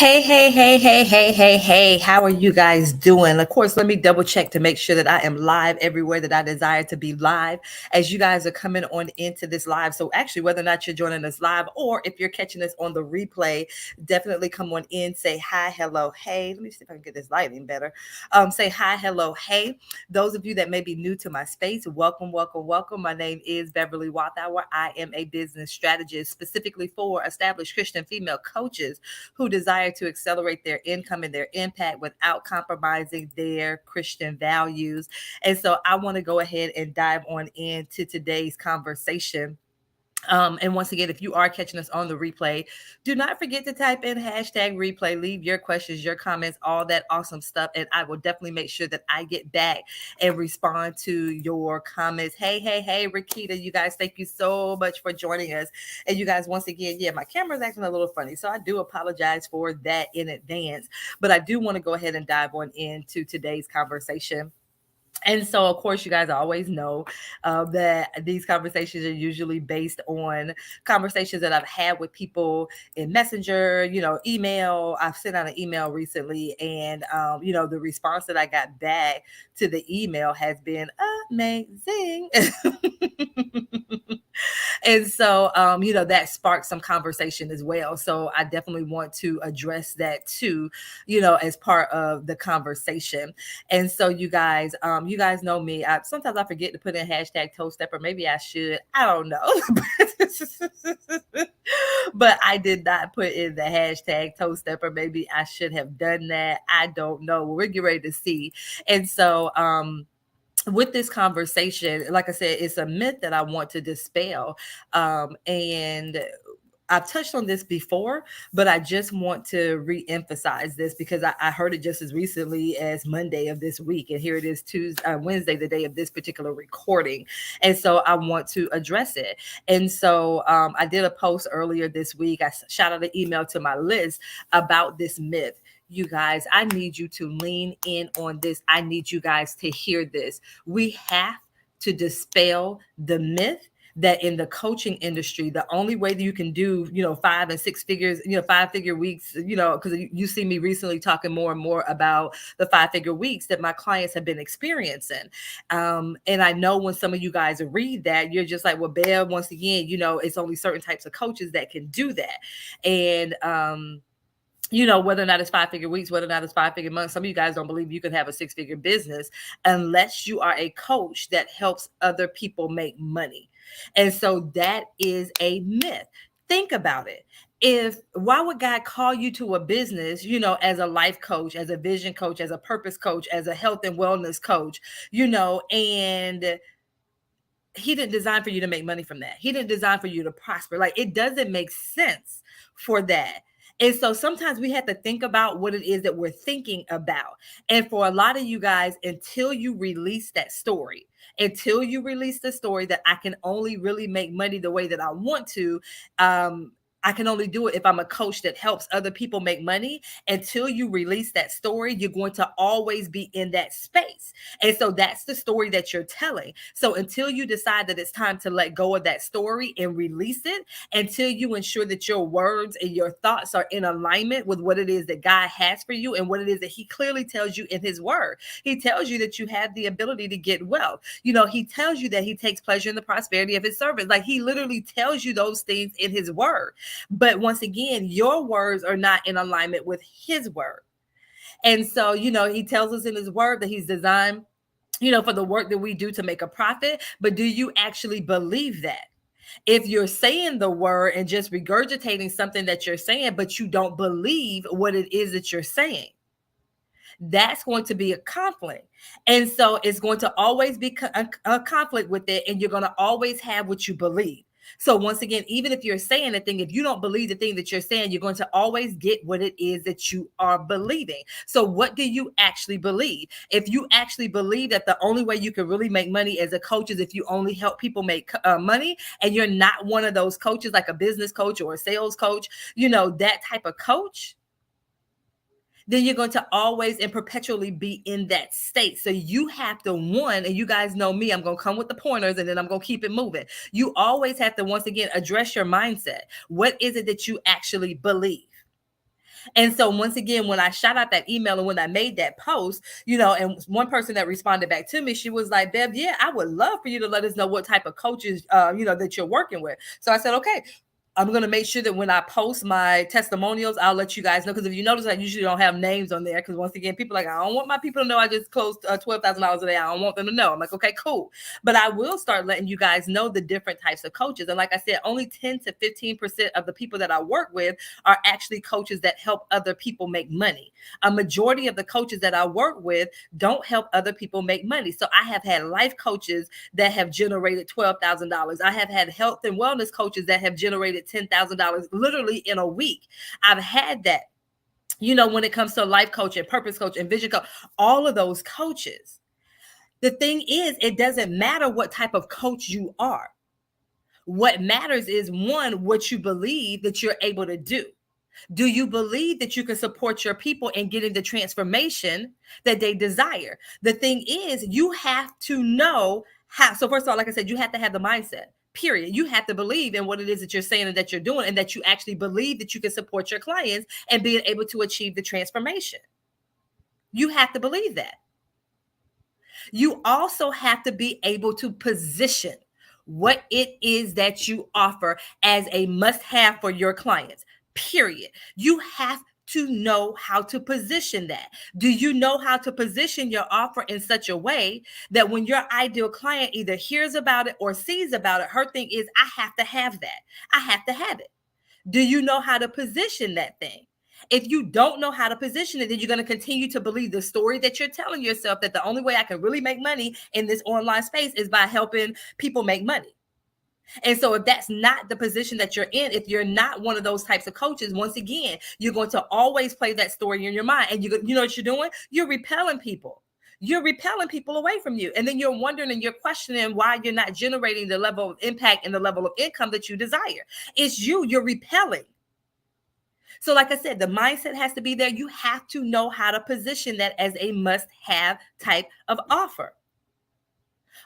Hey. How are you guys doing? Of course, let me double check to make sure that I am live everywhere that I desire to be live as you guys are coming on into this live. So, actually, whether or not you're joining us live or if you're catching us on the replay, definitely come on in, say hi, hello, hey. Let me see if I can get this lighting better. Say hi, hello, hey. Those of you that may be new to my space, welcome. My name is Beverly Walthour. I am a business strategist specifically for established Christian female coaches who desire to accelerate their income and their impact without compromising their Christian values. And so I want to go ahead and dive on into today's conversation. And once again, if you are catching us on the replay, do not forget to type in hashtag replay, leave your questions, your comments, all that awesome stuff. And I will definitely make sure that I get back and respond to your comments. Hey, Rakita, you guys, thank you so much for joining us. And you guys, once again, yeah, my camera's acting a little funny. So I do apologize for that in advance. But I do want to go ahead and dive on into today's conversation. And so, of course, you guys always know that these conversations are usually based on conversations that I've had with people in Messenger, email. I've sent out an email recently, and, the response that I got back to the email has been amazing. And so, that sparked some conversation as well. So I definitely want to address that too, as part of the conversation. And so you guys know me. Sometimes I forget to put in hashtag toe stepper. Maybe I should. I don't know. But I did not put in the hashtag toe stepper. Maybe I should have done that. I don't know. We're getting ready to see. And so with this conversation, like I said, it's a myth that I want to dispel. And I've touched on this before, but I just want to re-emphasize this because I heard it just as recently as Monday of this week, and here it is Wednesday, the day of this particular recording, and so I want to address it. And so I did a post earlier this week. I shot out an email to my list about this myth. You guys, I need you to lean in on this. I need you guys to hear this. We have to dispel the myth that in the coaching industry, the only way that you can do, 5 and 6 figures, 5-figure weeks, because you see me recently talking more and more about the 5-figure weeks that my clients have been experiencing. And I know when some of you guys read that, you're just like, well, Bev, once again, it's only certain types of coaches that can do that. And, whether or not it's 5-figure weeks, whether or not it's 5-figure months, some of you guys don't believe you can have a 6-figure business unless you are a coach that helps other people make money. And so that is a myth. Think about it. Why would God call you to a business, as a life coach, as a vision coach, as a purpose coach, as a health and wellness coach, and he didn't design for you to make money from that. He didn't design for you to prosper. Like, it doesn't make sense for that. And so sometimes we have to think about what it is that we're thinking about. And for a lot of you guys, until you release that story, until you release the story that I can only really make money the way that I want to, I can only do it if I'm a coach that helps other people make money. Until you release that story, you're going to always be in that space. And so that's the story that you're telling. So until you decide that it's time to let go of that story and release it, until you ensure that your words and your thoughts are in alignment with what it is that God has for you and what it is that he clearly tells you in his word. He tells you that you have the ability to get wealth. He tells you that he takes pleasure in the prosperity of his servants. Like, he literally tells you those things in his word. But once again, your words are not in alignment with his word. And so, he tells us in his word that he's designed, for the work that we do to make a profit. But do you actually believe that? If you're saying the word and just regurgitating something that you're saying, but you don't believe what it is that you're saying, that's going to be a conflict. And so it's going to always be a conflict with it. And you're going to always have what you believe. So once again, even if you're saying a thing, if you don't believe the thing that you're saying, you're going to always get what it is that you are believing. So what do you actually believe? If you actually believe that the only way you can really make money as a coach is if you only help people make money, and you're not one of those coaches, like a business coach or a sales coach, that type of coach, then you're going to always and perpetually be in that state. So you have to, and you guys know me, I'm going to come with the pointers and then I'm going to keep it moving. You always have to, once again, address your mindset. What is it that you actually believe? And so once again, when I shot out that email and when I made that post, and one person that responded back to me, she was like, Bev, yeah, I would love for you to let us know what type of coaches, that you're working with. So I said, okay, I'm going to make sure that when I post my testimonials, I'll let you guys know. Because if you notice, I usually don't have names on there. Because once again, people are like, I don't want my people to know I just closed $12,000 a day. I don't want them to know. I'm like, okay, cool. But I will start letting you guys know the different types of coaches. And like I said, only 10 to 15% of the people that I work with are actually coaches that help other people make money. A majority of the coaches that I work with don't help other people make money. So I have had life coaches that have generated $12,000. I have had health and wellness coaches that have generated $10,000 literally in a week. I've had that, when it comes to life coach and purpose coach and vision coach, all of those coaches. The thing is, it doesn't matter what type of coach you are. What matters is, one, what you believe that you're able to do. Do you believe that you can support your people in getting the transformation that they desire? The thing is, you have to know how. So first of all, like I said, you have to have the mindset, period. You have to believe in what it is that you're saying and that you're doing, and that you actually believe that you can support your clients and being able to achieve the transformation. You have to believe that. You also have to be able to position what it is that you offer as a must-have for your clients, period. You have to know how to position that. Do you know how to position your offer in such a way that when your ideal client either hears about it or sees about it, her thing is, I have to have that. I have to have it. Do you know how to position that thing? If you don't know how to position it, then you're going to continue to believe the story that you're telling yourself, that the only way I can really make money in this online space is by helping people make money. And so if that's not the position that you're in, if you're not one of those types of coaches, once again, you're going to always play that story in your mind. And you know what you're doing? You're repelling people. You're repelling people away from you. And then you're wondering and you're questioning why you're not generating the level of impact and the level of income that you desire. It's you're repelling. So like I said, the mindset has to be there. You have to know how to position that as a must-have type of offer.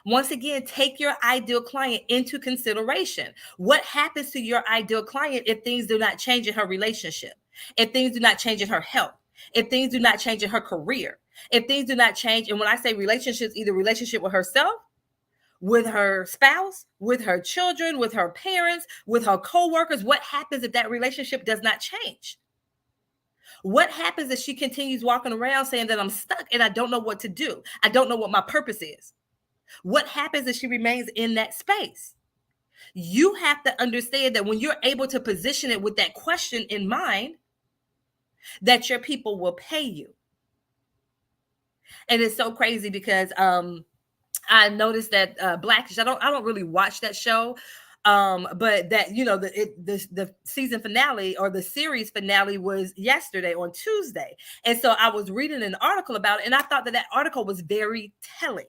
Once again, take your ideal client into consideration. What happens to your ideal client if things do not change in her relationship? If things do not change in her health? If things do not change in her career? If things do not change, and when I say relationships, either relationship with herself, with her spouse, with her children, with her parents, with her coworkers, what happens if that relationship does not change? What happens if she continues walking around saying that I'm stuck and I don't know what to do? I don't know what my purpose is. What happens if she remains in that space? You have to understand that when you're able to position it with that question in mind, that your people will pay you. And it's so crazy because I noticed that Blackish, I don't really watch that show. But that, the season finale or the series finale was yesterday on Tuesday. And so I was reading an article about it, and I thought that article was very telling.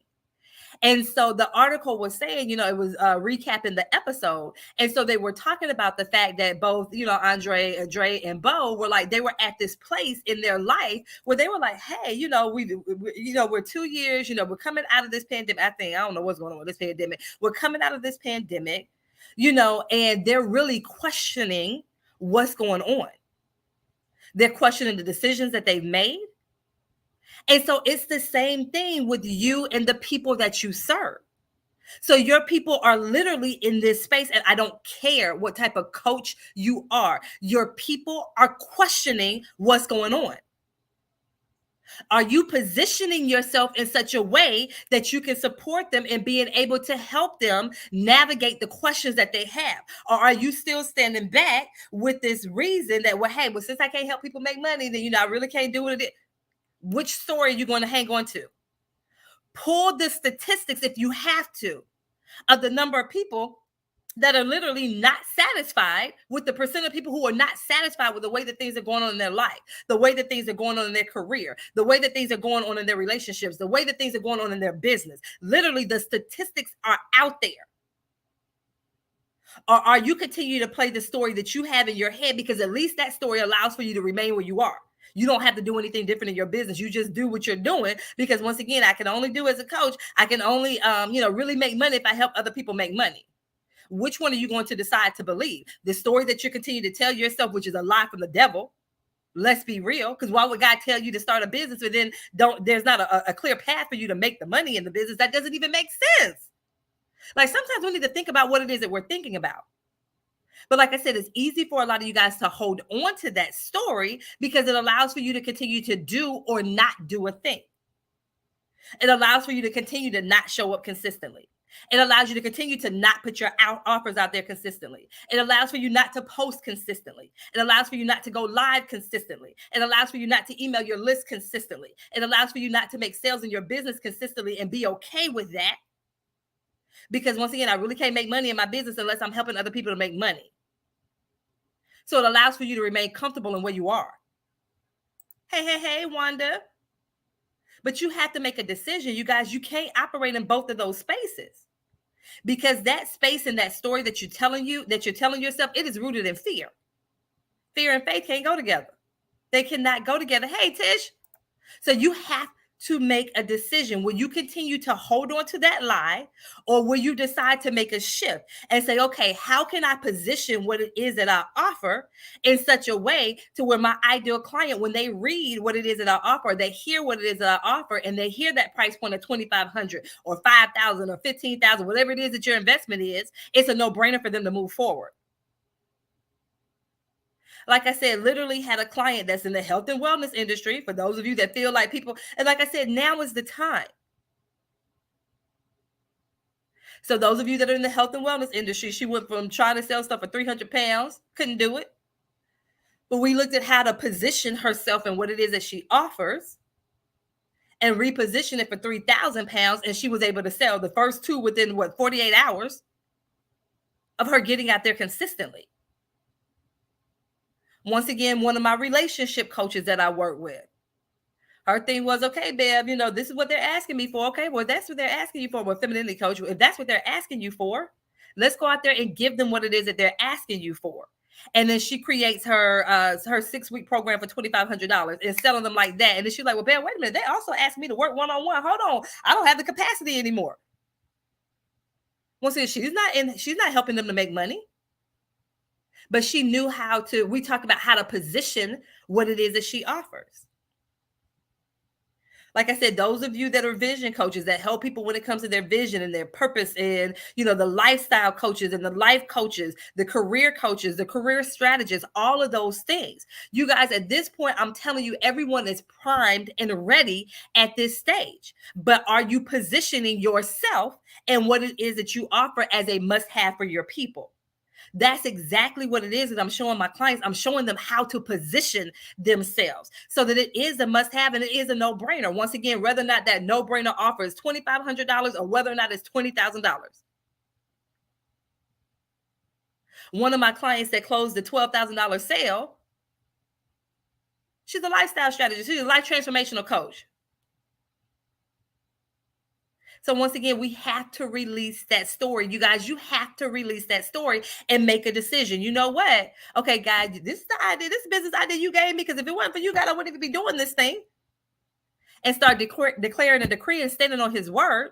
And so the article was saying, it was recapping the episode. And so they were talking about the fact that both, Andre, Dre, and Bo were like, they were at this place in their life where they were like, hey, we're 2 years, we're coming out of this pandemic. I don't know what's going on with this pandemic. We're coming out of this pandemic, and they're really questioning what's going on. They're questioning the decisions that they've made. And so it's the same thing with you and the people that you serve. So your people are literally in this space, and I don't care what type of coach you are. Your people are questioning what's going on. Are you positioning yourself in such a way that you can support them and being able to help them navigate the questions that they have? Or are you still standing back with this reason that, since I can't help people make money, then, I really can't do it? Which story are you going to hang on to? Pull the statistics, if you have to, of the number of people that are literally not satisfied with the percent of people who are not satisfied with the way that things are going on in their life, the way that things are going on in their career, the way that things are going on in their relationships, the way that things are going on in their business. Literally, the statistics are out there. Or are you continue to play the story that you have in your head, because at least that story allows for you to remain where you are? You don't have to do anything different in your business. You just do what you're doing, because once again, I can only do as a coach. I can only, really make money if I help other people make money. Which one are you going to decide to believe? The story that you continue to tell yourself, which is a lie from the devil, Let's be real, because why would God tell you to start a business but then there's not a clear path for you to make the money in the business? That doesn't even make sense. Like sometimes we need to think about what it is that we're thinking about. But like I said, it's easy for a lot of you guys to hold on to that story because it allows for you to continue to do or not do a thing. It allows for you to continue to not show up consistently. It allows you to continue to not put your offers out there consistently. It allows for you not to post consistently. It allows for you not to go live consistently. It allows for you not to email your list consistently. It allows for you not to make sales in your business consistently and be okay with that. Because once again, I really can't make money in my business unless I'm helping other people to make money. So it allows for you to remain comfortable in where you are. Hey, Wanda. But you have to make a decision. You guys, you can't operate in both of those spaces. Because that space and that story that you're telling yourself, it is rooted in fear. Fear and faith can't go together. They cannot go together. Hey, Tish. So you have to make a decision. Will you continue to hold on to that lie, or will you decide to make a shift and say, okay, how can I position what it is that I offer in such a way to where my ideal client, when they read what it is that I offer, they hear what it is that I offer, and they hear that price point of $2,500 or $5,000 or $15,000, whatever it is that your investment is, it's a no-brainer for them to move forward. Like I said, literally had a client that's in the health and wellness industry. For those of you that feel like people, and like I said, now is the time. So those of you that are in the health and wellness industry, she went from trying to sell stuff for 300 pounds, couldn't do it. But we looked at how to position herself and what it is that she offers and reposition it for 3,000 pounds. And she was able to sell the first two within 48 hours of her getting out there consistently. Once again, one of my relationship coaches that I work with, her thing was, okay, babe, this is what they're asking me for. Okay, well, that's what they're asking you for. Well, femininity coach, if that's what they're asking you for, let's go out there and give them what it is that they're asking you for. And then she creates her 6-week program for $2,500 and selling them like that. And then she's like, well, babe, wait a minute. They also asked me to work one-on-one. Hold on. I don't have the capacity anymore. Once again, she's not helping them to make money. But she knew we talk about how to position what it is that she offers. Like I said, those of you that are vision coaches that help people when it comes to their vision and their purpose, and, the lifestyle coaches and the life coaches, the career coaches, the career strategists, all of those things. You guys, at this point, I'm telling you, everyone is primed and ready at this stage. But are you positioning yourself and what it is that you offer as a must-have for your people? That's exactly what it is that I'm showing my clients. I'm showing them how to position themselves so that it is a must-have and it is a no-brainer. Once again, whether or not that no-brainer offer is $2,500 or whether or not it's $20,000. One of my clients that closed the $12,000 sale, she's a lifestyle strategist. She's a life transformational coach. So once again, we have to release that story. You guys, you have to release that story and make a decision. You know what? Okay, guys, this is the idea, this business idea you gave me, because if it wasn't for you, God, I wouldn't even be doing this thing. And start declaring a decree and standing on his word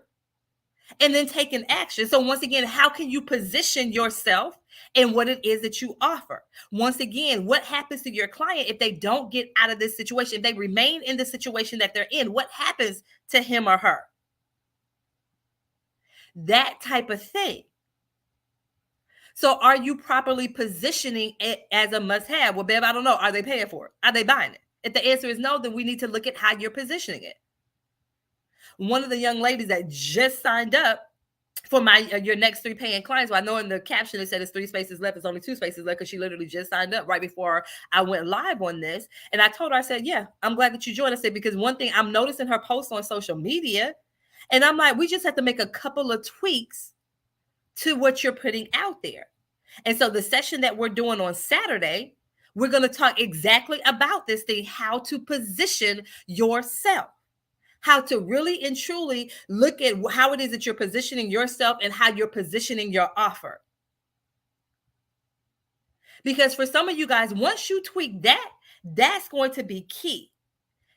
and then taking action. So once again, how can you position yourself and what it is that you offer? Once again, what happens to your client if they don't get out of this situation? If they remain in the situation that they're in, what happens to him or her? That type of thing. So are you properly positioning it as a must-have? Well, babe, I don't know. Are they paying for it? Are they buying it? If the answer is no, then we need to look at how you're positioning it. One of the young ladies that just signed up for your next 3 paying clients, well, I know in the caption it said it's 3 spaces left. It's only 2 spaces left because she literally just signed up right before I went live on this. And I told her, I said, yeah, I'm glad that you joined. I said, because one thing I'm noticing her posts on social media, and I'm like, we just have to make a couple of tweaks to what you're putting out there. And so the session that we're doing on Saturday, we're going to talk exactly about this thing, how to position yourself, how to really and truly look at how it is that you're positioning yourself and how you're positioning your offer. Because for some of you guys, once you tweak that, that's going to be key.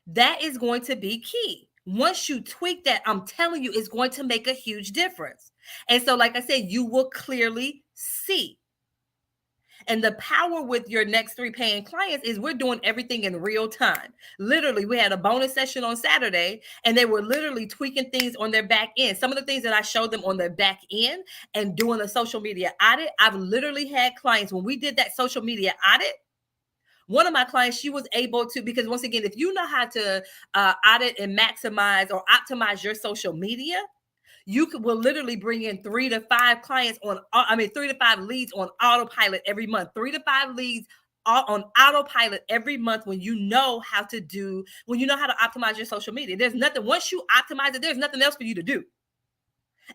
That is going to be key. Once you tweak that, I'm telling you, it's going to make a huge difference. And so, like I said, you will clearly see. And the power with your next 3 paying clients is we're doing everything in real time. Literally, we had a bonus session on Saturday, and they were literally tweaking things on their back end. Some of the things that I showed them on their back end and doing a social media audit, I've literally had clients when we did that social media audit. One of my clients, she was able to, because once again, if you know how to audit and maximize or optimize your social media, will literally bring in 3 to 5 clients on, 3 to 5 leads on autopilot every month, 3 to 5 leads on autopilot every month when you know how to optimize your social media. There's nothing, once you optimize it, there's nothing else for you to do.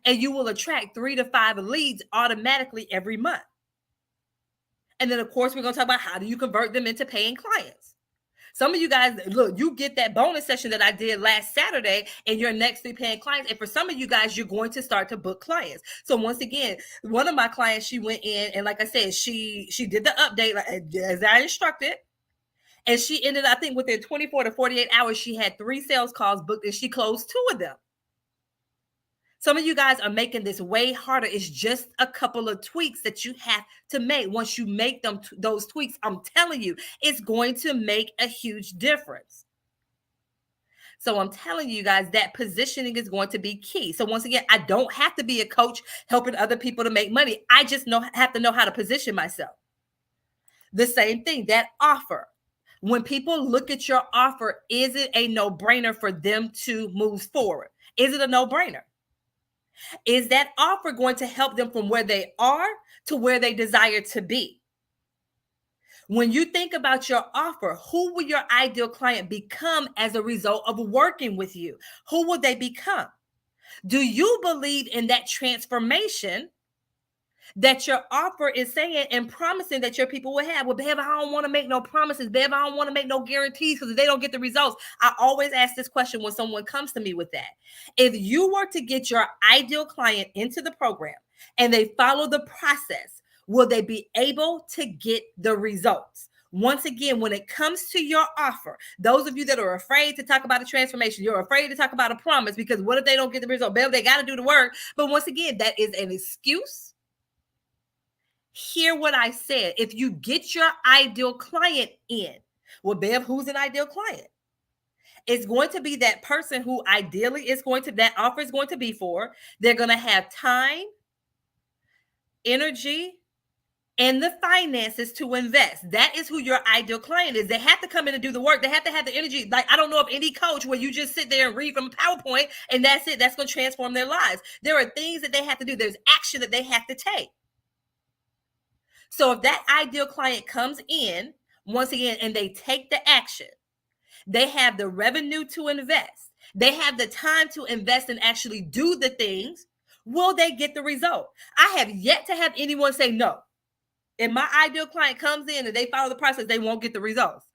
And you will attract 3 to 5 leads automatically every month. And then, of course, we're going to talk about how do you convert them into paying clients. Some of you guys, look, you get that bonus session that I did last Saturday and your next 3 paying clients. And for some of you guys, you're going to start to book clients. So once again, one of my clients, she went in and like I said, she did the update as I instructed. And she ended, I think within 24 to 48 hours, she had 3 sales calls booked and she closed 2 of them. Some of you guys are making this way harder. It's just a couple of tweaks that you have to make. Once you make those tweaks, I'm telling you, it's going to make a huge difference. So I'm telling you guys that positioning is going to be key. So once again, I don't have to be a coach helping other people to make money. I just have to know how to position myself. The same thing, that offer. When people look at your offer, is it a no-brainer for them to move forward? Is it a no-brainer? Is that offer going to help them from where they are to where they desire to be? When you think about your offer, who will your ideal client become as a result of working with you? Who will they become? Do you believe in that transformation that your offer is saying and promising that your people will have? Well, babe, I don't want to make no promises. Babe, I don't want to make no guarantees, because if they don't get the results, I always ask this question when someone comes to me with that. If you were to get your ideal client into the program and they follow the process, will they be able to get the results? Once again, when it comes to your offer, those of you that are afraid to talk about a transformation, you're afraid to talk about a promise, because what if they don't get the result? Babe, they got to do the work. But once again, that is an excuse. Hear what I said. If you get your ideal client in, well, Bev, who's an ideal client? It's going to be that person who ideally that offer is going to be for. They're going to have time, energy, and the finances to invest. That is who your ideal client is. They have to come in and do the work. They have to have the energy. Like, I don't know of any coach where you just sit there and read from a PowerPoint and that's it. That's going to transform their lives. There are things that they have to do. There's action that they have to take. So if that ideal client comes in, once again, and they take the action, they have the revenue to invest, they have the time to invest and actually do the things, will they get the result? I have yet to have anyone say no. If my ideal client comes in and they follow the process, they won't get the results.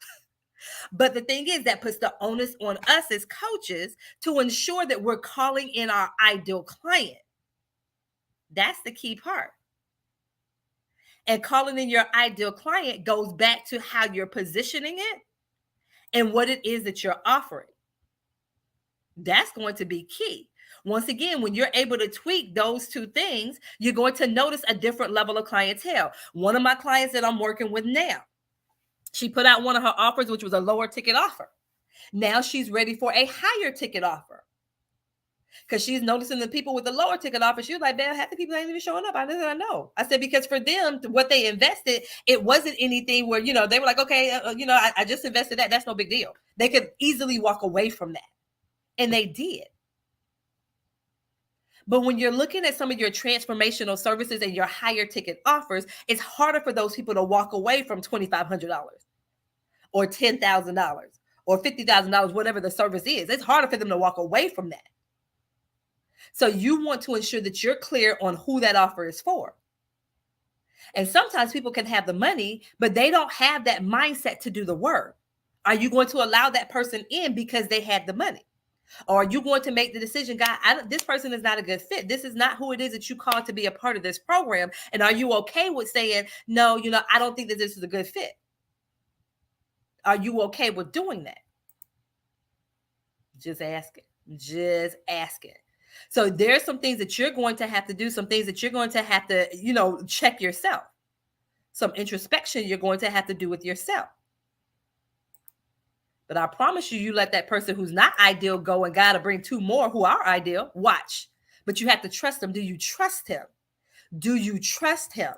But the thing is, that puts the onus on us as coaches to ensure that we're calling in our ideal client. That's the key part. And calling in your ideal client goes back to how you're positioning it and what it is that you're offering. That's going to be key. Once again, when you're able to tweak those 2 things, you're going to notice a different level of clientele. One of my clients that I'm working with now, she put out one of her offers, which was a lower ticket offer. Now she's ready for a higher ticket offer, because she's noticing the people with the lower ticket offer. She was like, man, half the people ain't even showing up. I know. I said, because for them, what they invested, it wasn't anything where, they were like, okay, I just invested that. That's no big deal. They could easily walk away from that. And they did. But when you're looking at some of your transformational services and your higher ticket offers, it's harder for those people to walk away from $2,500 or $10,000 or $50,000, whatever the service is. It's harder for them to walk away from that. So you want to ensure that you're clear on who that offer is for. And sometimes people can have the money, but they don't have that mindset to do the work. Are you going to allow that person in because they had the money? Or are you going to make the decision, God, this person is not a good fit. This is not who it is that you called to be a part of this program. And are you okay with saying, no, I don't think that this is a good fit? Are you okay with doing that? Just asking. So there's some things that you're going to have to do, some things that you're going to have to, check yourself. Some introspection you're going to have to do with yourself. But I promise you, you let that person who's not ideal go, and God will bring two more who are ideal. Watch. But you have to trust them. Do you trust him? Do you trust him?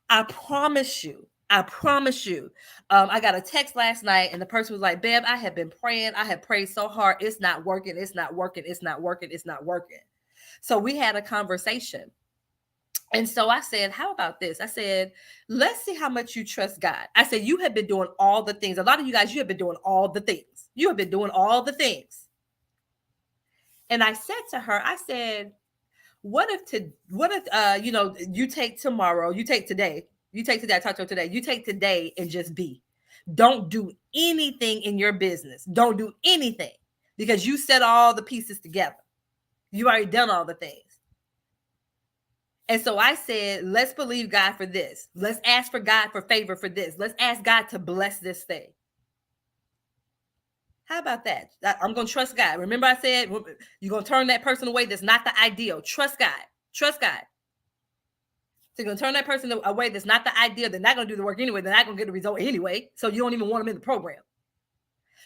I promise you. I promise you. I got a text last night, and the person was like, "Babe, I have been praying. I have prayed so hard. It's not working. It's not working. It's not working. It's not working." So we had a conversation. And so I said, how about this? I said, let's see how much you trust God. I said, you have been doing all the things. A lot of you guys, you have been doing all the things. You have been doing all the things. And I said to her, I said, what if you take tomorrow, you take today, I talked to her today, you take today and just be. Don't do anything in your business. Don't do anything because you set all the pieces together. You already done all the things. And so I said, let's believe God for this. Let's ask for God for favor for this. Let's ask God to bless this thing. How about that? I'm going to trust God. Remember I said, you're going to turn that person away that's not the ideal. Trust God. Trust God. So you're going to turn that person away that's not the ideal. They're not going to do the work anyway. They're not going to get the result anyway. So you don't even want them in the program.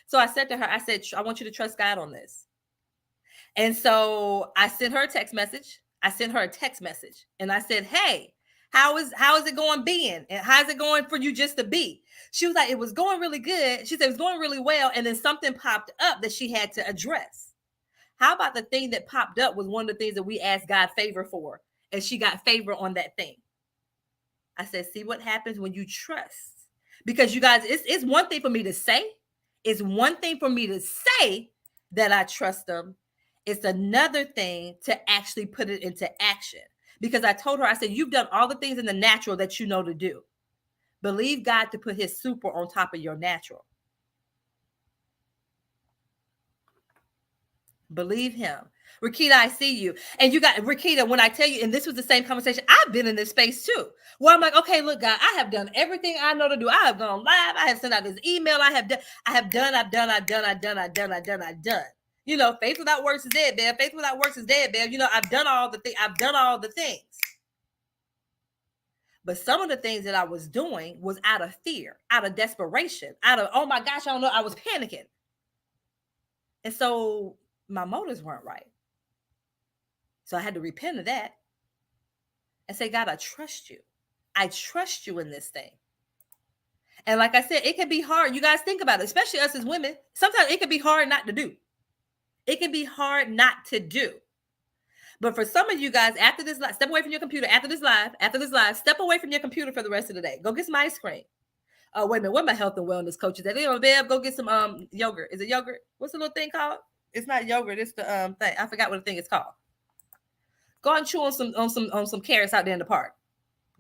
So I said to her, I said, I want you to trust God on this. And so I sent her a text message. And I said, hey, how is it going being? And how's it going for you just to be? She was like, it was going really good. She said it was going really well. And then something popped up that she had to address. How about the thing that popped up was one of the things that we asked God favor for, and she got favor on that thing. I said, see what happens when you trust. Because you guys, it's one thing for me to say. It's one thing for me to say that I trust them. It's another thing to actually put it into action. Because I told her, I said, you've done all the things in the natural that you know to do. Believe God to put his super on top of your natural. Believe him. Rakita, I see you. And you got Rakita, when I tell you, and this was the same conversation, I've been in this space too. Where I'm like, okay, look, God, I have done everything I know to do. I have gone live. I have sent out this email. I've done. You know, faith without works is dead, babe. Faith without works is dead, babe. You know, I've done all the things. I've done all the things. But some of the things that I was doing was out of fear, out of desperation, out of, oh my gosh, I don't know. I was panicking. And so my motives weren't right. So I had to repent of that and say, God, I trust you. I trust you in this thing. And like I said, it can be hard. You guys think about it, especially us as women. Sometimes it can be hard not to do. It can be hard not to do. But for some of you guys, after this live, step away from your computer. After this live, step away from your computer for the rest of the day. Go get some ice cream. Oh, wait a minute. What my health and wellness coaches at? Babe, go get some yogurt. Is it yogurt? What's the little thing called? It's not yogurt. It's the thing. I forgot what the thing is called. Go and chew on some carrots out there in the park.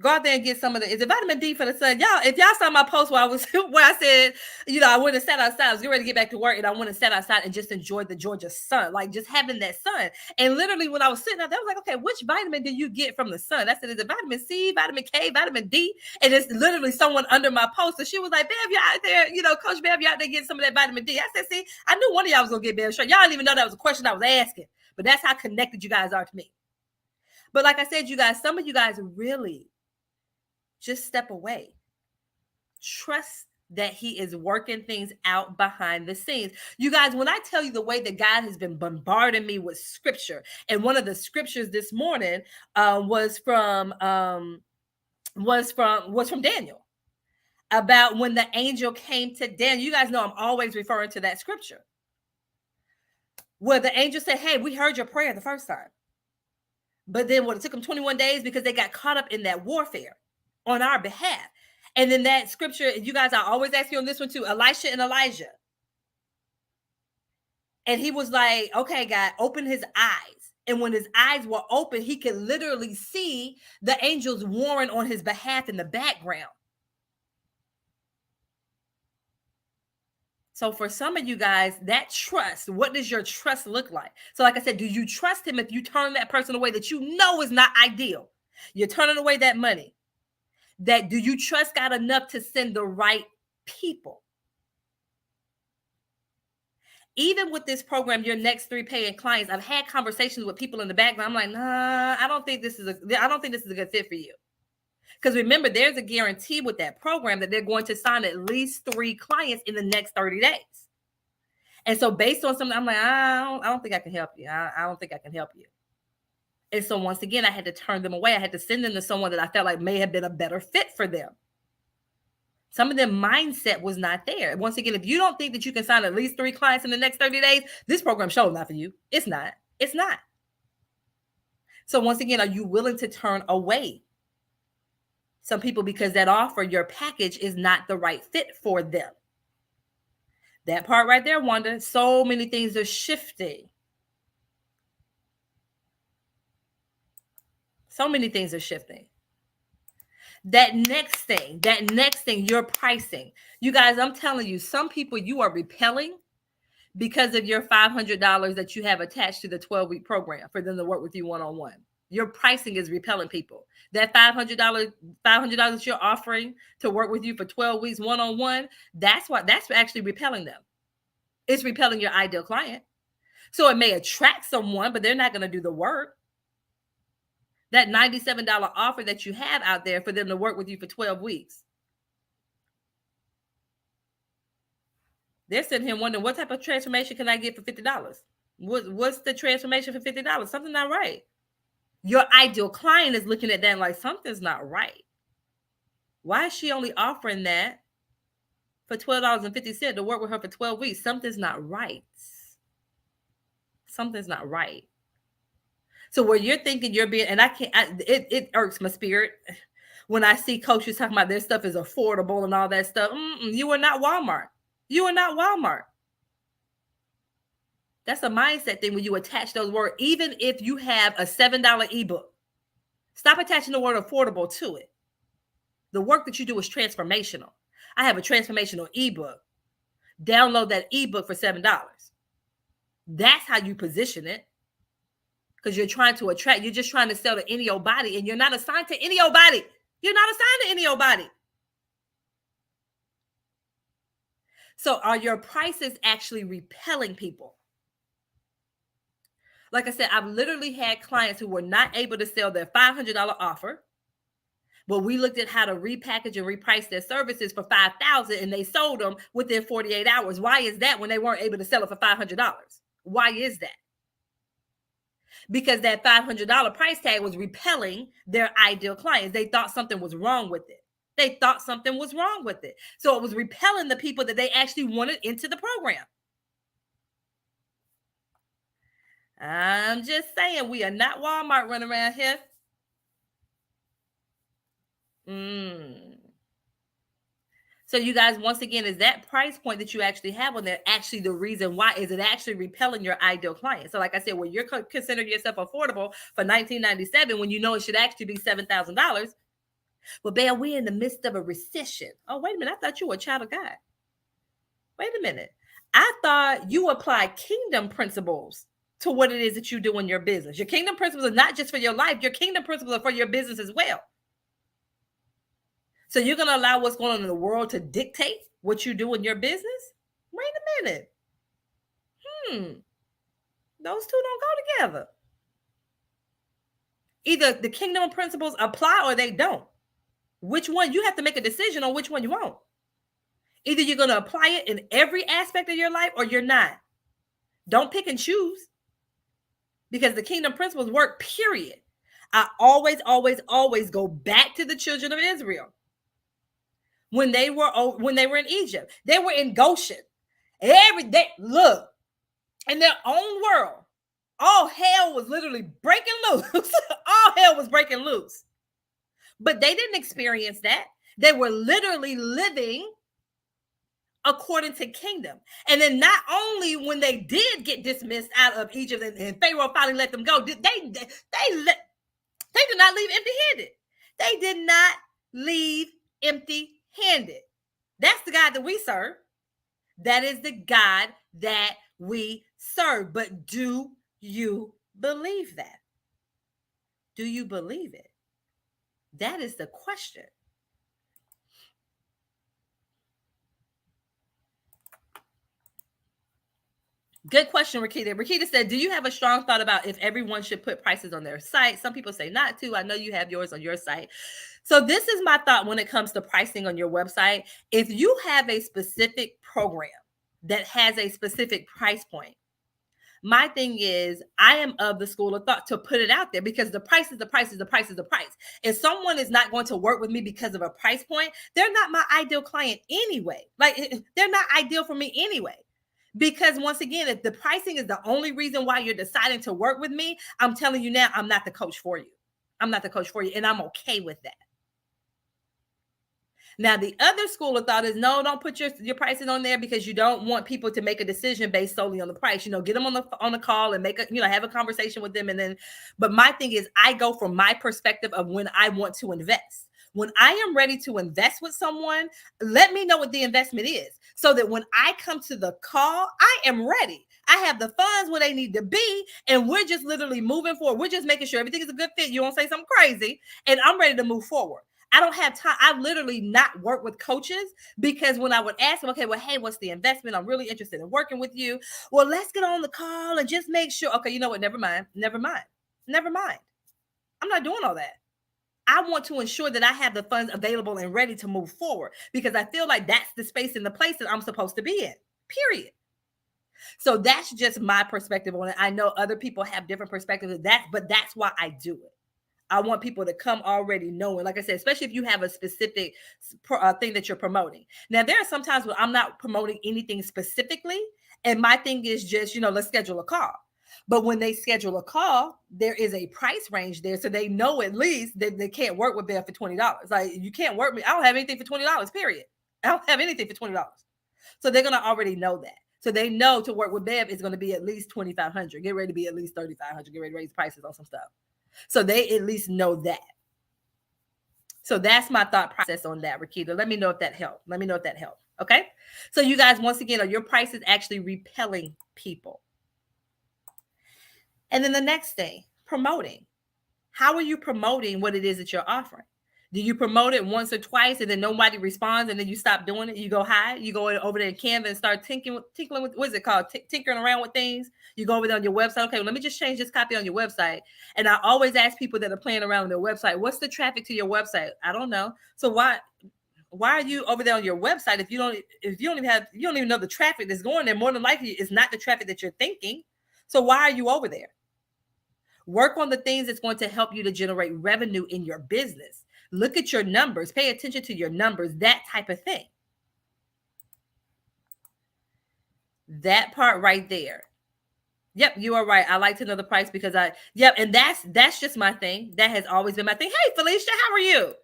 Go out there and get some of the. Is it vitamin D for the sun? Y'all, if y'all saw my post where I said, I went and sat outside. I was getting ready to get back to work, and I went and sat outside and just enjoyed the Georgia sun, like just having that sun. And literally, when I was sitting out there, I was like, okay, which vitamin do you get from the sun? I said, is it vitamin C, vitamin K, vitamin D? And it's literally someone under my post, and she was like, Bev, you're out there, Coach Bev, you're out there getting some of that vitamin D. I said, see, I knew one of y'all was gonna get Bev straight. Y'all didn't even know that was a question I was asking, but that's how connected you guys are to me. But like I said, you guys, some of you guys really just step away. Trust that he is working things out behind the scenes. You guys, when I tell you the way that God has been bombarding me with scripture, and one of the scriptures this morning was from Daniel, about when the angel came to Daniel. You guys know I'm always referring to that scripture, where the angel said, hey, we heard your prayer the first time. But then it took them 21 days because they got caught up in that warfare on our behalf. And then that scripture, you guys, I always ask you on this one too, Elisha and Elijah. And he was like, okay, God, open his eyes. And when his eyes were open, he could literally see the angels warring on his behalf in the background. So for some of you guys, that trust, what does your trust look like? So like I said, do you trust him if you turn that person away that you know is not ideal? You're turning away that money. That do you trust God enough to send the right people? Even with this program, your next 3 paying clients, I've had conversations with people in the background. I'm like, nah, I don't think this is a good fit for you. Because remember, there's a guarantee with that program that they're going to sign at least 3 clients in the next 30 days. And so based on something, I'm like, I don't think I can help you. I don't think I can help you. And so once again, I had to turn them away. I had to send them to someone that I felt like may have been a better fit for them. Some of their mindset was not there. Once again, if you don't think that you can sign at least 3 clients in the next 30 days, this program shows not for you. It's not. It's not. So once again, are you willing to turn away some people because that offer, your package, is not the right fit for them? That part right there, Wanda, so many things are shifting. So many things are shifting. That next thing, your pricing. You guys, I'm telling you, some people you are repelling because of your $500 that you have attached to the 12-week program for them to work with you one-on-one. Your pricing is repelling people. That $500 that you're offering to work with you for 12 weeks one-on-one, that's actually repelling them. It's repelling your ideal client. So it may attract someone, but they're not going to do the work. That $97 offer that you have out there for them to work with you for 12 weeks. They're sitting here wondering, what type of transformation can I get for $50? What's the transformation for $50? Something not right. Your ideal client is looking at that like, something's not right. Why is she only offering that for $12.50 to work with her for 12 weeks? Something's not right. Something's not right. So where you're thinking you're being, and it irks my spirit when I see coaches talking about their stuff is affordable and all that stuff. You are not Walmart. You are not Walmart. That's a mindset thing when you attach those words. Even if you have a $7 ebook, stop attaching the word affordable to it. The work that you do is transformational. I have a transformational ebook. Download that ebook for $7. That's how you position it. Because you're trying to attract, you're just trying to sell to any old body, and you're not assigned to any old body. You're not assigned to any old body. So are your prices actually repelling people? Like I said, I've literally had clients who were not able to sell their $500 offer, but we looked at how to repackage and reprice their services for $5,000, and they sold them within 48 hours. Why is that when they weren't able to sell it for $500? Why is that? Because that $500 price tag was repelling their ideal clients. They thought something was wrong with it. So it was repelling the people that they actually wanted into the program. I'm just saying, we are not Walmart running around here. So you guys, once again, is that price point that you actually have on there actually the reason why? Is it actually repelling your ideal client? So like I said, when you're considering yourself affordable for $19.97 when you know it should actually be $7,000, well, Belle, we're in the midst of a recession. Oh, wait a minute. I thought you were a child of God. Wait a minute. I thought you apply kingdom principles to what it is that you do in your business. Your kingdom principles are not just for your life. Your kingdom principles are for your business as well. So you're going to allow what's going on in the world to dictate what you do in your business? Wait a minute. Those two don't go together. Either the kingdom principles apply or they don't. Which one? You have to make a decision on which one you want. Either you're going to apply it in every aspect of your life or you're not. Don't pick and choose, because the kingdom principles work, period. I always go back to the children of Israel. When they were in Egypt, they were in Goshen. Every day, look, in their own world, all hell was literally breaking loose. All hell was breaking loose. But they didn't experience that. They were literally living according to kingdom. And then not only when they did get dismissed out of Egypt and Pharaoh finally let them go, they did not leave empty-handed. They did not leave empty-handed. That's the God that we serve. That is the God that we serve. But do you believe that? Do you believe it? That is the question. Good question, Rakita. Rakita said, do you have a strong thought about if everyone should put prices on their site? Some people say not to. I know you have yours on your site. So this is my thought when it comes to pricing on your website. If you have a specific program that has a specific price point, my thing is, I am of the school of thought to put it out there because the price is the price is the price is the price. If someone is not going to work with me because of a price point, they're not my ideal client anyway. Like, they're not ideal for me anyway. Because once again, if the pricing is the only reason why you're deciding to work with me, I'm telling you now, I'm not the coach for you. I'm not the coach for you, and I'm okay with that. Now, the other school of thought is no, don't put your pricing on there because you don't want people to make a decision based solely on the price. Get them on the call and make a, have a conversation with them. And then, but my thing is, I go from my perspective of when I want to invest. When I am ready to invest with someone, let me know what the investment is so that when I come to the call, I am ready. I have the funds where they need to be, and we're just literally moving forward. We're just making sure everything is a good fit. You won't say something crazy, and I'm ready to move forward. I don't have time. I literally not work with coaches because when I would ask them, okay, well, hey, what's the investment? I'm really interested in working with you. Well, let's get on the call and just make sure. Okay, you know what? Never mind. Never mind. Never mind. I'm not doing all that. I want to ensure that I have the funds available and ready to move forward because I feel like that's the space and the place that I'm supposed to be in, period. So that's just my perspective on it. I know other people have different perspectives of that, but that's why I do it. I want people to come already knowing, like I said, especially if you have a specific thing that you're promoting. Now, there are some times when I'm not promoting anything specifically, and my thing is just, let's schedule a call. But when they schedule a call, there is a price range there. So they know at least that they can't work with them for $20. Like, you can't work me. I don't have anything for $20, period. I don't have anything for $20. So they're going to already know that. So they know to work with Bev is going to be at least $2,500. Get ready to be at least $3,500. Get ready to raise prices on some stuff. So they at least know that. So that's my thought process on that, Rakita. Let me know if that helped. Okay. So you guys, once again, are your prices actually repelling people? And then the next thing, promoting. How are you promoting what it is that you're offering? Do you promote it once or twice and then nobody responds and then you stop doing it? You go high, you go over there in Canva and start tinkering with, what is it called? Tinkering around with things. You go over there on your website. Okay, well, let me just change this copy on your website. And I always ask people that are playing around on their website, what's the traffic to your website? I don't know. So why are you over there on your website if you don't even know the traffic that's going there? More than likely, it's not the traffic that you're thinking. So why are you over there? Work on the things that's going to help you to generate revenue in your business. Look at your numbers. Pay attention to your numbers, that type of thing. That part right there. Yep, you are right. I like to know the price because and that's just my thing. That has always been my thing. Hey, Felicia, how are you?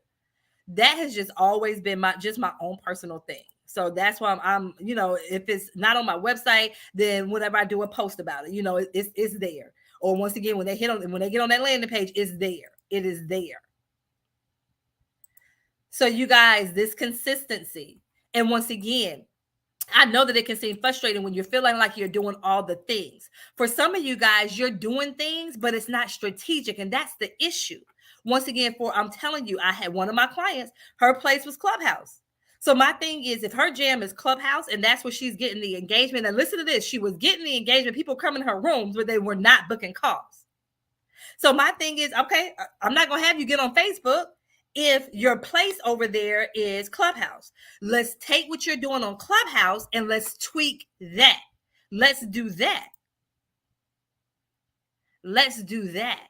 That has just always been my own personal thing. So that's why I'm if it's not on my website, then whenever I do a post about it, it's there. Or once again, when they get on that landing page, it's there. It is there. So you guys, this consistency. And once again, I know that it can seem frustrating when you're feeling like you're doing all the things. For some of you guys, you're doing things, but it's not strategic. And that's the issue. Once again, I'm telling you, I had one of my clients, her place was Clubhouse. So my thing is, if her jam is Clubhouse and that's where she's getting the engagement, and listen to this, she was getting the engagement, people come in her rooms, but they were not booking calls. So my thing is, okay, I'm not going to have you get on Facebook if your place over there is Clubhouse. Let's take what you're doing on Clubhouse and let's tweak that. Let's do that. Let's do that.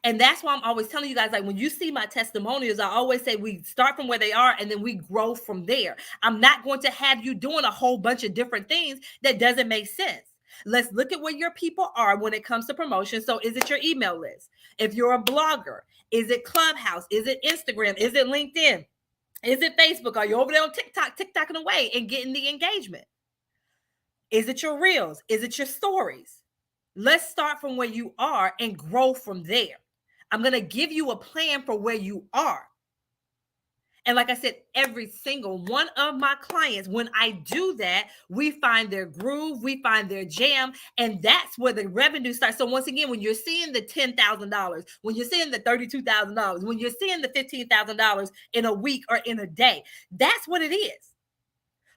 And that's why I'm always telling you guys, like when you see my testimonials, I always say we start from where they are and then we grow from there. I'm not going to have you doing a whole bunch of different things that doesn't make sense. Let's look at where your people are when it comes to promotion. So is it your email list? If you're a blogger, is it Clubhouse? Is it Instagram? Is it LinkedIn? Is it Facebook? Are you over there on TikToking away and getting the engagement? Is it your reels? Is it your stories? Let's start from where you are and grow from there. I'm going to give you a plan for where you are. And like I said, every single one of my clients, when I do that, we find their groove, we find their jam, and that's where the revenue starts. So once again, when you're seeing the $10,000, when you're seeing the $32,000, when you're seeing the $15,000 in a week or in a day, that's what it is.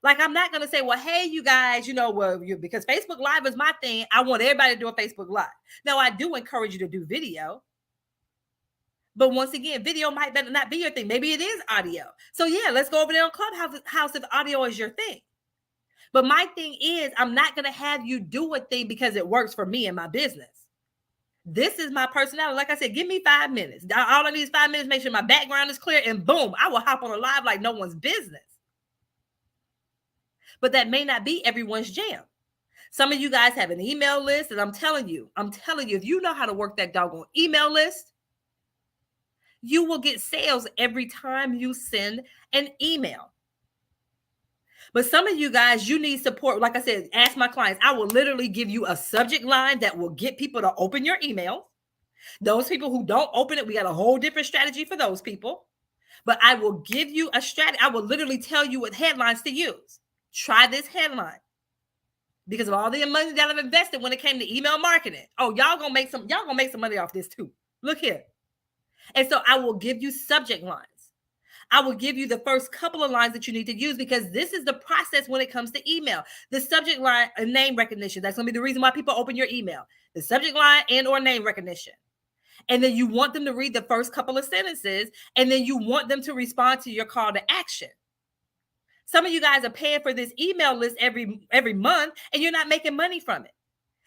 Like, I'm not going to say, well, hey, you guys, because Facebook Live is my thing. I want everybody to do a Facebook Live. Now, I do encourage you to do video. But once again, video might better not be your thing. Maybe it is audio. So yeah, let's go over there on Clubhouse if audio is your thing. But my thing is, I'm not going to have you do a thing because it works for me and my business. This is my personality. Like I said, give me 5 minutes. All I need is 5 minutes, make sure my background is clear, and boom, I will hop on a live like no one's business. But that may not be everyone's jam. Some of you guys have an email list, and I'm telling you, if you know how to work that doggone email list, you will get sales every time you send an email. But some of you guys, you need support. Like I said, ask my clients. I will literally give you a subject line that will get people to open your email. Those people who don't open it, we got a whole different strategy for those people. But I will give you a strategy. I will literally tell you what headlines to use. Try this headline. Because of all the money that I've invested when it came to email marketing. Oh, y'all gonna make some money off this too. Look here. And so I will give you subject lines. I will give you the first couple of lines that you need to use, because this is the process when it comes to email. The subject line and name recognition. That's going to be the reason why people open your email. The subject line and or name recognition. And then you want them to read the first couple of sentences, and then you want them to respond to your call to action. Some of you guys are paying for this email list every month, and you're not making money from it.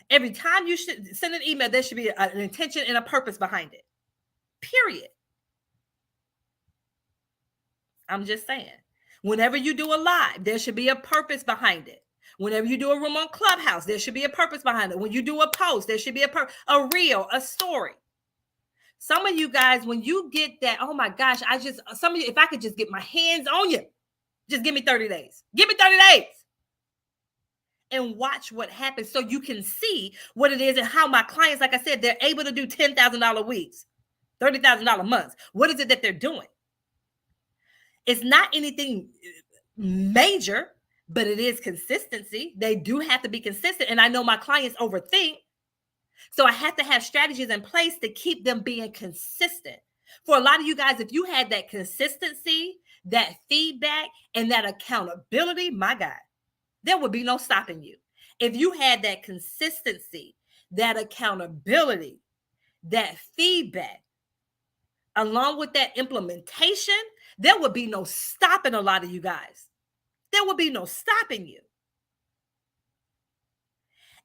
Every time you should send an email, there should be an intention and a purpose behind it. Period. I'm just saying. Whenever you do a live, there should be a purpose behind it. Whenever you do a room on Clubhouse, there should be a purpose behind it. When you do a post, there should be a reel, a story. Some of you guys, when you get that, oh my gosh, some of you, if I could just get my hands on you, just give me 30 days. Give me 30 days. And watch what happens so you can see what it is and how my clients, like I said, they're able to do $10,000 weeks, $30,000 months. What is it that they're doing? It's not anything major, but it is consistency. They do have to be consistent. And I know my clients overthink. So I have to have strategies in place to keep them being consistent. For a lot of you guys, if you had that consistency, that feedback, and that accountability, my God, there would be no stopping you. If you had that consistency, that accountability, that feedback, along with that implementation, there would be no stopping a lot of you guys. There would be no stopping you.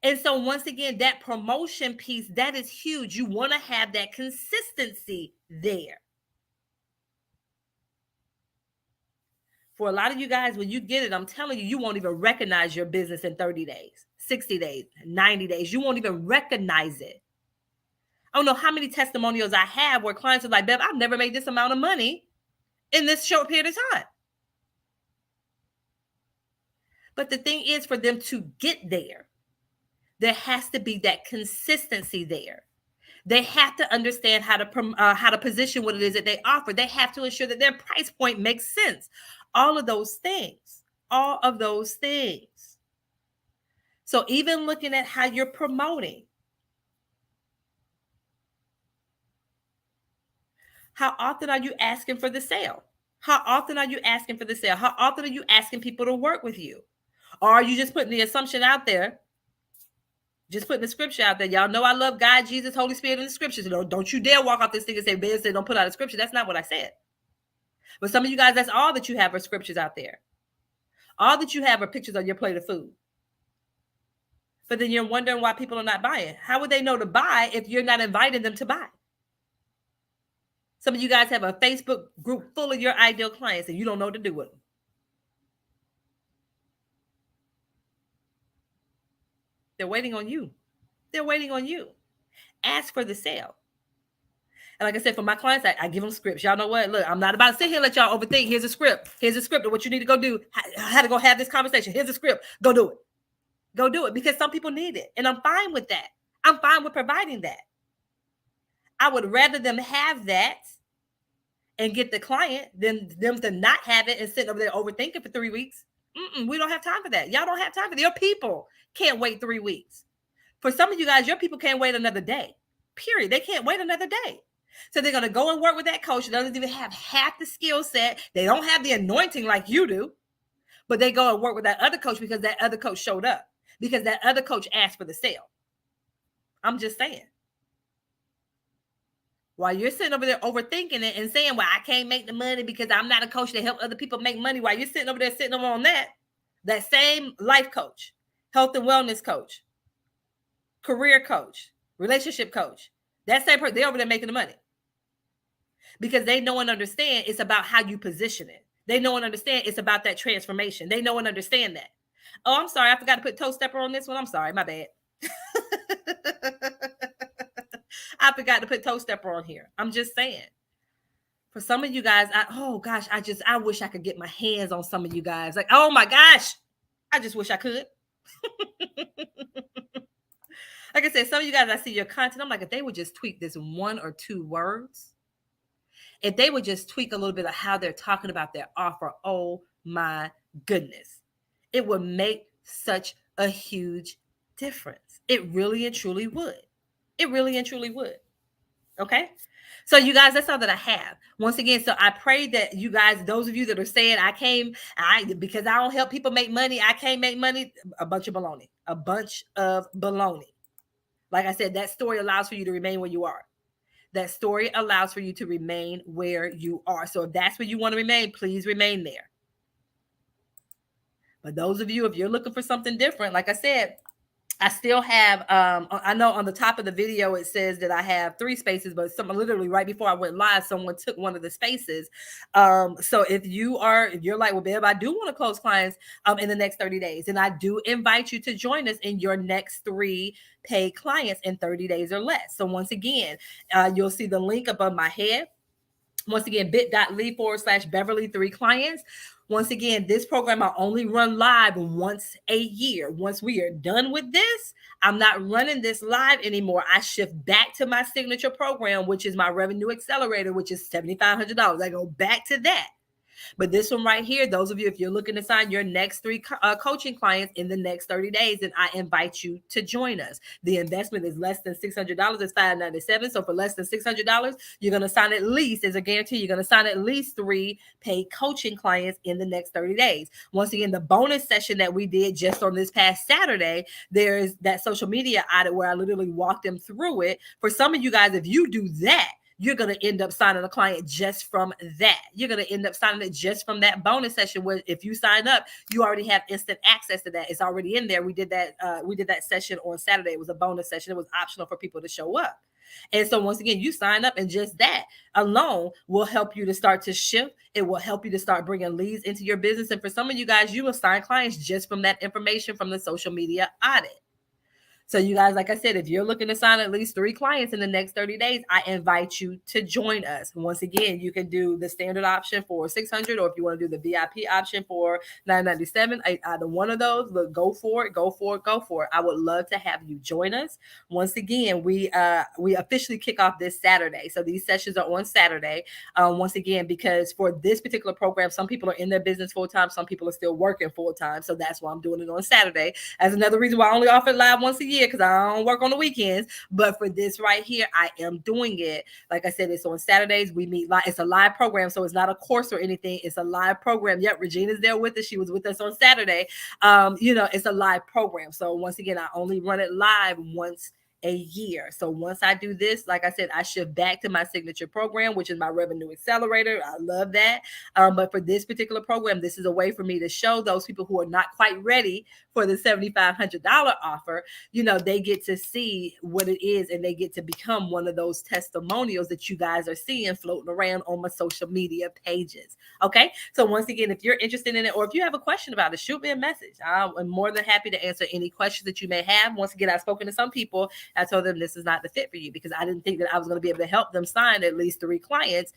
And so once again, that promotion piece, that is huge. You want to have that consistency there. For a lot of you guys, when you get it, I'm telling you, you won't even recognize your business in 30 days, 60 days, 90 days. You won't even recognize it. I don't know how many testimonials I have where clients are like, Bev, I've never made this amount of money in this short period of time. But the thing is, for them to get there, there has to be that consistency there. They have to understand how to position what it is that they offer. They have to ensure that their price point makes sense. All of those things. So even looking at how you're promoting, how often are you asking for the sale? How often are you asking for the sale? How often are you asking people to work with you? Or are you just putting the assumption out there? Just putting the scripture out there. Y'all know I love God, Jesus, Holy Spirit, and the scriptures. Don't you dare walk off this thing and say, Ben said, don't put out a scripture. That's not what I said. But some of you guys, that's all that you have are scriptures out there. All that you have are pictures on your plate of food. But then you're wondering why people are not buying. How would they know to buy if you're not inviting them to buy? Some of you guys have a Facebook group full of your ideal clients and you don't know what to do with them. They're waiting on you. They're waiting on you. Ask for the sale. And like I said, for my clients, I give them scripts. Y'all know what? Look, I'm not about to sit here and let y'all overthink. Here's a script. Here's a script of what you need to go do. How to go have this conversation. Here's a script. Go do it. Go do it, because some people need it. And I'm fine with that. I'm fine with providing that. I would rather them have that and get the client than them to not have it and sit over there overthinking for 3 weeks. We don't have time for that. Y'all don't have time for that. Your people can't wait 3 weeks. For some of you guys, your people can't wait another day. Period. They can't wait another day. So they're going to go and work with that coach that doesn't even have half the skill set. They don't have the anointing like you do. but they go and work with that other coach because that other coach showed up, because that other coach asked for the sale. I'm just saying. While you're sitting over there overthinking it and saying, well, I can't make the money because I'm not a coach to help other people make money. While you're sitting over there sitting over on that same life coach, health and wellness coach, career coach, relationship coach, that same person, they're over there making the money. Because they know and understand it's about how you position it. They know and understand it's about that transformation. They know and understand that. Oh, I'm sorry. I forgot to put toe stepper on this one. I'm sorry. My bad. I forgot to put toe stepper on here. I'm just saying. For some of you guys, I wish I could get my hands on some of you guys. Like, oh my gosh, I just wish I could. Like I said, some of you guys, I see your content. I'm like, if they would just tweak this 1 or 2 words, if they would just tweak a little bit of how they're talking about their offer, oh my goodness, it would make such a huge difference. It really and truly would. It really and truly would. Okay. So you guys, that's all that I have. Once again, so I pray that you guys, those of you that are saying because I don't help people make money, I can't make money, a bunch of baloney. A bunch of baloney. Like I said, that story allows for you to remain where you are. That story allows for you to remain where you are. So if that's where you want to remain, please remain there. But those of you, if you're looking for something different, like I said, I still have, I know on the top of the video, it says that I have 3 spaces, but literally right before I went live, someone took one of the spaces. So if you're like, well, babe, I do want to close clients in the next 30 days. And I do invite you to join us in your next 3 paid clients in 30 days or less. So once again, you'll see the link above my head. Once again, bit.ly/Beverly 3 clients. Once again, this program I only run live once a year. Once we are done with this, I'm not running this live anymore. I shift back to my signature program, which is my revenue accelerator, which is $7,500. I go back to that. But this one right here, those of you, if you're looking to sign your next 3 coaching clients in the next 30 days, then I invite you to join us. The investment is less than $600. It's $597. So for less than $600, you're going to sign at least, as a guarantee, you're going to sign at least 3 paid coaching clients in the next 30 days. Once again, the bonus session that we did just on this past Saturday, there's that social media audit where I literally walked them through it. For some of you guys, if you do that, you're going to end up signing a client just from that. You're going to end up signing it just from that bonus session where if you sign up, you already have instant access to that. It's already in there. We did that session on Saturday. It was a bonus session. It was optional for people to show up. And so once again, you sign up and just that alone will help you to start to shift. It will help you to start bringing leads into your business. And for some of you guys, you will sign clients just from that information from the social media audit. So you guys, like I said, if you're looking to sign at least 3 clients in the next 30 days, I invite you to join us. Once again, you can do the standard option for $600, or if you want to do the VIP option for $997, either one of those, look, go for it. I would love to have you join us. Once again, we officially kick off this Saturday. So these sessions are on Saturday. Once again, because for this particular program, some people are in their business full time. Some people are still working full time. So that's why I'm doing it on Saturday. As another reason why I only offer it live once a year, because I don't work on the weekends. But for this right here, I am doing it. Like I said, it's on Saturdays. We meet live. It's a live program, so it's not a course or anything. It's a live program. Yep, Regina's there with us. She was with us on Saturday. It's a live program. So once again, I only run it live once a year. So once I do this, like I said, I shift back to my signature program, which is my revenue accelerator. I love that. But for this particular program, this is a way for me to show those people who are not quite ready for the $7,500 offer, they get to see what it is, and they get to become one of those testimonials that you guys are seeing floating around on my social media pages. Okay. So once again, if you're interested in it, or if you have a question about it, shoot me a message. I'm more than happy to answer any questions that you may have. Once again, I've spoken to some people. I told them this is not the fit for you because I didn't think that I was going to be able to help them sign at least 3 clients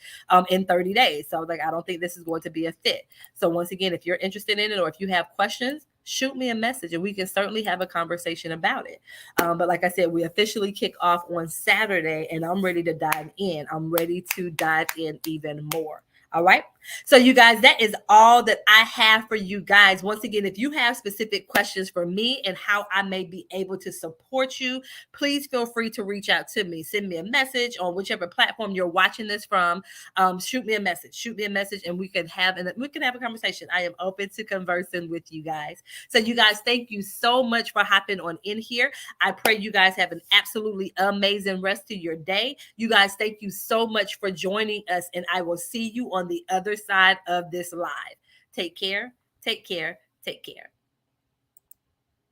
in 30 days. So I was like, I don't think this is going to be a fit. So once again, if you're interested in it, or if you have questions, shoot me a message and we can certainly have a conversation about it. But like I said, we officially kick off on Saturday, and I'm ready to dive in. I'm ready to dive in even more. All right. So you guys, that is all that I have for you guys. Once again, if you have specific questions for me and how I may be able to support you, please feel free to reach out to me. Send me a message on whichever platform you're watching this from. Shoot me a message, and we can have a conversation. I am open to conversing with you guys. So you guys, thank you so much for hopping on in here. I pray you guys have an absolutely amazing rest of your day. You guys, thank you so much for joining us, and I will see you on the other side of this live. Take care, take care, take care.